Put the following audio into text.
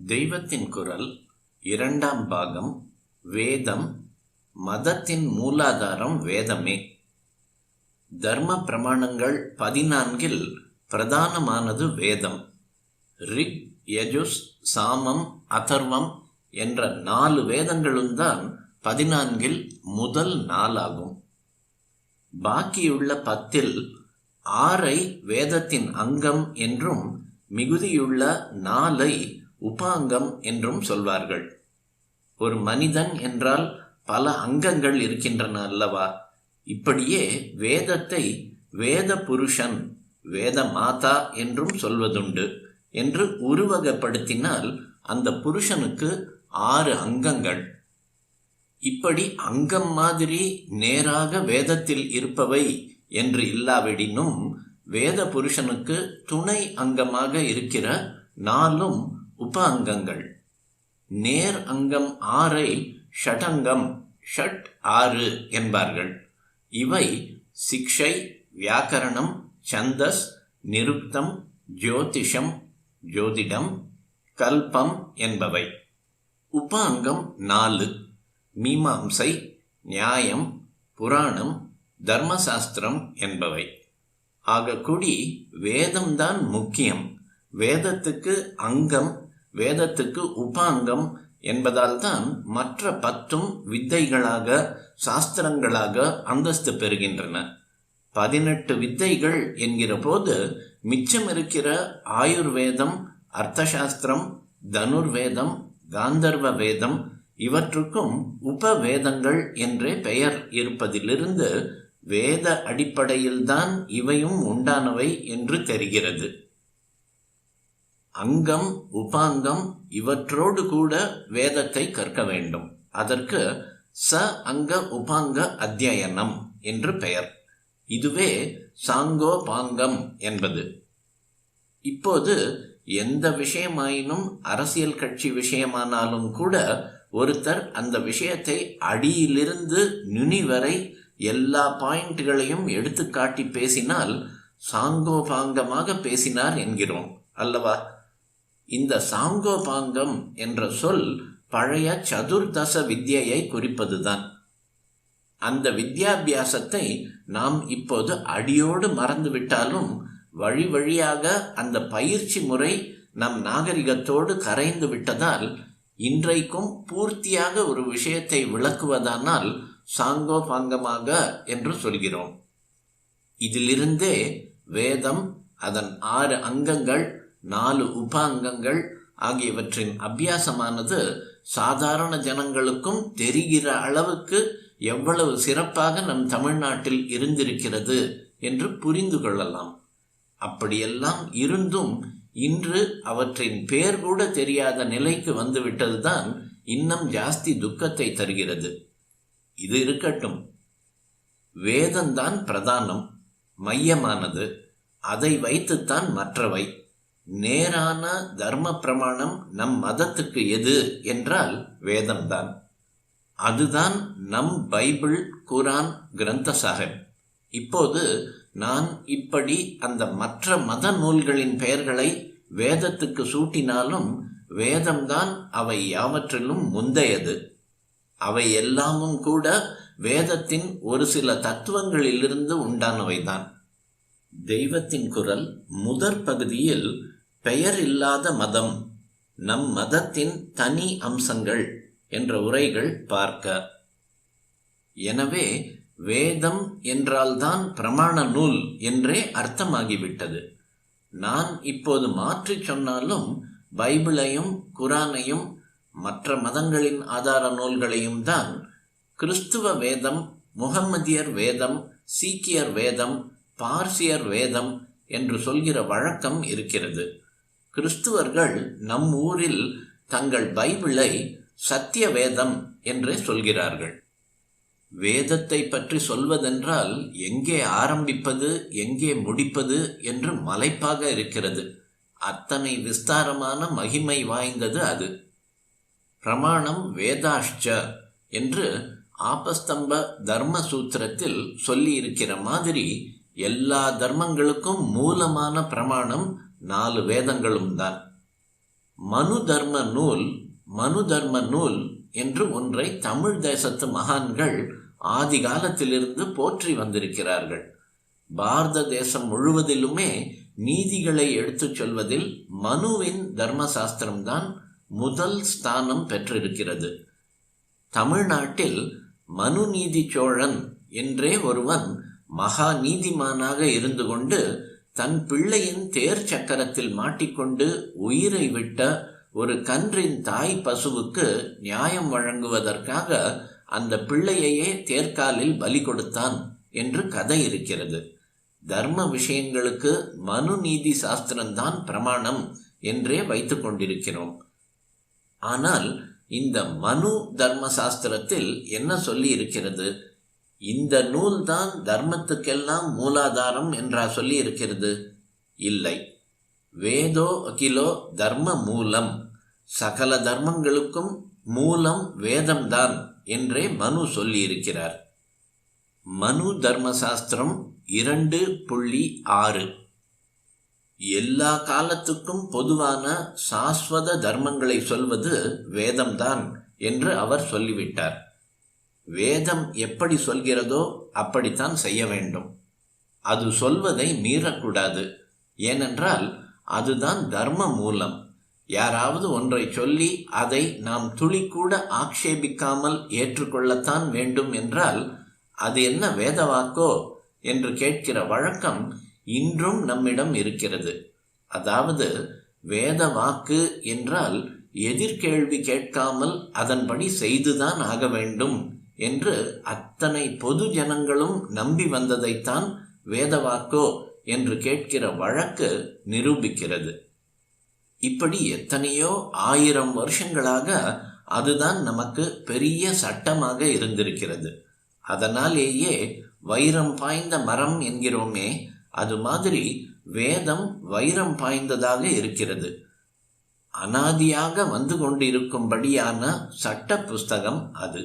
தெய்வத்தின் குரல் இரண்டாம் பாகம். வேதம். மதத்தின் மூலாதாரம் வேதமே. தர்ம பிரமாணங்கள் 14 பிரதானமானது வேதம். ரிக், யஜுஸ், சாமம், அதர்வம் என்ற 4 வேதங்களும் தான் 14 முதல் 4 பாக்கியுள்ள 10 6 வேதத்தின் அங்கம் என்றும் மிகுதியுள்ள 4 உபாங்கம் என்றும் சொல்வார்கள். ஒரு மனிதன் என்றால் பல அங்கங்கள் இருக்கின்றன அல்லவா? இப்படியே வேதத்தை வேத புருஷன், வேத மாதா என்றும் சொல்வதுண்டு. என்று உருவகப்படுத்தினால் அந்த புருஷனுக்கு 6 அங்கங்கள். இப்படி அங்கம் மாதிரி நேராக வேதத்தில் இருப்பவை என்று இல்லாவிடினும் வேத புருஷனுக்கு துணை அங்கமாக இருக்கிற 4 உப அங்கங்கள். நேர் அங்கம் 6 ஷடங்கம், ஷட் 6 என்பார்கள். இவை சிக்ஷை, வியாக்கரணம், சந்தஸ், நிருக்தம், ஜோதிஷம், ஜோதிடம், கல்பம் என்பவை. உப அங்கம் 4 மீமாம்சை, நியாயம், புராணம், தர்மசாஸ்திரம் என்பவை. ஆகக்கூடி வேதம்தான் முக்கியம். வேதத்துக்கு அங்கம், வேதத்துக்கு உபாங்கம் என்பதால் தான் மற்ற 10 வித்தைகளாக, சாஸ்திரங்களாக அந்தஸ்து பெறுகின்றன. 18 வித்தைகள் என்கிற போது மிச்சம் இருக்கிற ஆயுர்வேதம், அர்த்தசாஸ்திரம், தனுர்வேதம், காந்தர்வ வேதம் இவற்றுக்கும் உபவேதங்கள் என்றே பெயர் இருப்பதிலிருந்து வேத அடிப்படையில்தான் இவையும் உண்டானவை என்று தெரிகிறது. அங்கம், உபாங்கம் இவற்றோடு கூட வேதத்தை கற்க வேண்டும். அதற்கு ச அங்க உபாங்க அத்தியனம் என்று பெயர். இதுவே சாங்கோபாங்கம் என்பது. இப்போது எந்த விஷயமாயினும் அரசியல் கட்சி விஷயமானாலும் கூட ஒருத்தர் அந்த விஷயத்தை அடியிலிருந்து நுனி வரை எல்லா பாயிண்ட்களையும் எடுத்து காட்டி பேசினால் சாங்கோபாங்கமாக பேசினார் என்கிறோம் அல்லவா? இந்த சாங்கோபாங்கம் என்ற சொல் பழைய சதுர்தச வித்யை குறிப்பதுதான். அந்த வித்யாபியாசத்தை நாம் இப்போது அடியோடு மறந்துவிட்டாலும் வழி வழியாக அந்த பயிற்சி முறை நம் நாகரிகத்தோடு கரைந்து விட்டதால் இன்றைக்கும் பூர்த்தியாக ஒரு விஷயத்தை விளக்குவதானால் சாங்கோபாங்கமாக என்று சொல்கிறோம். இதிலிருந்தே வேதம், அதன் 6 அங்கங்கள், 4 உபாங்கங்கள் ஆகியவற்றின் அபியாசமானது சாதாரண ஜனங்களுக்கும் தெரிகிற அளவுக்கு எவ்வளவு சிறப்பாக நம் தமிழ்நாட்டில் இருந்திருக்கிறது என்று புரிந்து கொள்ளலாம். அப்படியெல்லாம் இருந்தும் இன்று அவற்றின் பேர் கூட தெரியாத நிலைக்கு வந்துவிட்டதுதான் இன்னும் ஜாஸ்தி துக்கத்தை தருகிறது. இது இருக்கட்டும். வேதம்தான் பிரதானம், மையமானது. அதை வைத்துத்தான் மற்றவை. நேரான தர்ம பிரமாணம் நம் மதத்துக்கு எது என்றால் வேதம்தான். அதுதான் நம் பைபிள், குரான், கிரந்த சாஹிப். இப்போது நான் இப்படி அந்த மற்ற மத நூல்களின் பெயர்களை வேதத்துக்கு சூட்டினாலும் வேதம்தான் அவை யாவற்றிலும் முந்தையது. அவை எல்லாமும் கூட வேதத்தின் ஒரு சில தத்துவங்களிலிருந்து உண்டானவைதான். தெய்வத்தின் குரல் முதற் பகுதியில் பெயர் இல்லாத மதம், நம் மதத்தின் தனி அம்சங்கள் என்ற உரைகள் பார்க்க. எனவே வேதம் என்றால்தான் பிரமாண நூல் என்றே அர்த்தமாகிவிட்டது. நான் இப்போது மாற்றி சொன்னாலும் பைபிளையும் குரானையும் மற்ற மதங்களின் ஆதார நூல்களையும் தான் கிறிஸ்துவ வேதம், முகம்மதியர் வேதம், சீக்கியர் வேதம், பார்சியர் வேதம் என்று சொல்கிற வழக்கம் இருக்கிறது. கிறிஸ்துவர்கள் நம் ஊரில் தங்கள் பைபிளை சத்திய வேதம் என்றே சொல்கிறார்கள். வேதத்தை பற்றி சொல்வதென்றால் எங்கே ஆரம்பிப்பது, எங்கே முடிப்பது என்று மலைப்பாக இருக்கிறது. அத்தனை விஸ்தாரமான மகிமை வாய்ந்தது அது. பிரமாணம் வேதாஷ்ச என்று ஆபஸ்தம்ப தர்ம சூத்திரத்தில் சொல்லி இருக்கிற மாதிரி எல்லா தர்மங்களுக்கும் மூலமான பிரமாணம் 4 வேதங்களும் தான். மனு தர்ம நூல் என்று ஒன்றை தமிழ் தேசத்து மகான்கள் ஆதி காலத்திலிருந்து போற்றி வந்திருக்கிறார்கள். பாரத தேசம் முழுவதிலுமே நீதிகளை எடுத்துச் சொல்வதில் மனுவின் தர்மசாஸ்திரம்தான் முதல் ஸ்தானம் பெற்றிருக்கிறது. தமிழ்நாட்டில் மனு நீதி சோழன் என்றே ஒருவன் மகா நீதிமானாக இருந்து கொண்டு தன் பிள்ளையின் தேர் சக்கரத்தில் மாட்டிக்கொண்டு உயிரை விட்ட ஒரு கன்றின் தாய் பசுவுக்கு நியாயம் வழங்குவதற்காக அந்த பிள்ளையையே தேர்காலில் பலி கொடுத்தான் என்று கதை இருக்கிறது. தர்ம விஷயங்களுக்கு மனு நீதி சாஸ்திரம்தான் பிரமாணம் என்றே வைத்து கொண்டிருக்கிறோம். ஆனால் இந்த மனு தர்ம சாஸ்திரத்தில் என்ன சொல்லி இருக்கிறது? இந்த நூல்தான் தர்மத்துக்கெல்லாம் மூலாதாரம் என்றா சொல்லி இருக்கிறது? இல்லை. வேதோ அகிலோ தர்ம மூலம், சகல தர்மங்களுக்கும் மூலம் வேதம்தான் என்றே மனு சொல்லி இருக்கிறார். மனு தர்மசாஸ்திரம் 2.6 எல்லா காலத்துக்கும் பொதுவான சாஸ்வத தர்மங்களை சொல்வது வேதம்தான் என்று அவர் சொல்லிவிட்டார். வேதம் எப்படி சொல்கிறதோ அப்படித்தான் செய்ய வேண்டும். அது சொல்வதை மீறக்கூடாது. ஏனென்றால் அதுதான் தர்ம மூலம். யாராவது ஒன்றை சொல்லி அதை நாம் துளிக்கூட ஆக்ஷேபிக்காமல் ஏற்றுக்கொள்ளத்தான் வேண்டும் என்றால் அது என்ன வேதவாக்கோ என்று கேட்கிற வழக்கம் இன்றும் நம்மிடம் இருக்கிறது. அதாவது வேத வாக்கு என்றால் எதிர்கேள்வி கேட்காமல் அதன்படி செய்துதான் ஆக வேண்டும் என்று அத்தனை பொது ஜனங்களும் நம்பி வந்ததைத்தான் வேதவாக்கோ என்று கேட்கிற வழக்கு நிரூபிக்கிறது. இப்படி எத்தனையோ 1000 வருஷங்களாக அதுதான் நமக்கு பெரிய சட்டமாக இருந்திருக்கிறது. அதனாலேயே வைரம் பாய்ந்த மரம் என்கிறோமே, அது மாதிரி வேதம் வைரம் பாய்ந்ததாக இருக்கிறது. அனாதியாக வந்து கொண்டிருக்கும்படியான சட்ட புஸ்தகம் அது.